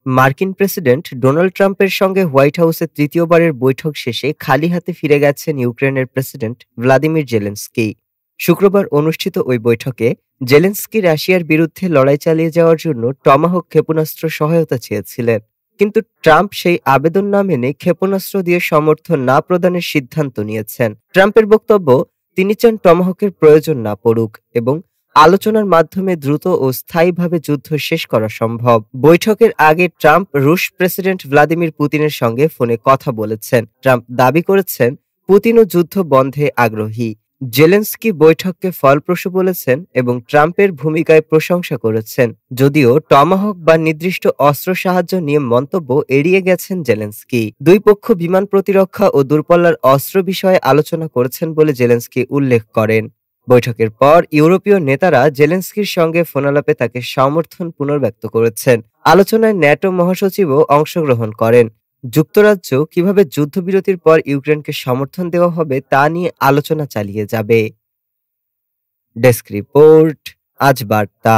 মার্কিন president Donald ট্রাম্পের সঙ্গে হোয়াইট হাউসে তৃতীয়বারের বৈঠক শেষে খালি হাতে ফিরে গেছেন ইউক্রেনের প্রেসিডেন্ট ভ্লাদিমির জেলেনস্কি। শুক্রবার অনুষ্ঠিত ওই বৈঠকে জেলেনস্কি রাশিয়ার বিরুদ্ধে লড়াই চালিয়ে যাওয়ার জন্য টমাহক ক্ষেপণাস্ত্র সহায়তা চেয়েছিলেন, কিন্তু ট্রাম্প সেই আবেদন না মেনে ক্ষেপণাস্ত্র দিয়ে সমর্থন না প্রদানের সিদ্ধান্ত নিয়েছেন। ট্রাম্পের বক্তব্য, তিনি চান টমাহকের প্রয়োজন না পড়ুক এবং আলোচনার মাধ্যমে দ্রুত ও স্থায়ীভাবে যুদ্ধ শেষ করা সম্ভব। বৈঠকের আগে ট্রাম্প রুশ প্রেসিডেন্ট ভ্লাদিমির পুতিনের সঙ্গে ফোনে কথা বলেছেন। ট্রাম্প দাবি করেছেন পুতিনও যুদ্ধ বন্ধে আগ্রহী। জেলেনস্কি বৈঠককে ফলপ্রসূ বলেছেন এবং ট্রাম্পের ভূমিকায় প্রশংসা করেছেন, যদিও টমাহক বা নির্দিষ্ট অস্ত্র সাহায্য নিয়ে মন্তব্য এড়িয়ে গেছেন জেলেনস্কি। দুই পক্ষ বিমান প্রতিরক্ষা ও দূরপাল্লার অস্ত্র বিষয়ে আলোচনা করেছেন বলে জেলেনস্কি উল্লেখ করেন। বৈঠকের পর ইউরোপীয় নেতারা জেলেনস্কির সঙ্গে ফোনালাপে তাকে সমর্থন পুনর্ব্যক্ত করেছেন। আলোচনায় ন্যাটো মহাসচিবও অংশগ্রহণ করেন। যুক্তরাজ্য কিভাবে যুদ্ধবিরতির পর ইউক্রেনকে সমর্থন দেওয়া হবে তা নিয়ে আলোচনা চালিয়ে যাবে। ডেস্ক রিপোর্ট, আজ বার্তা।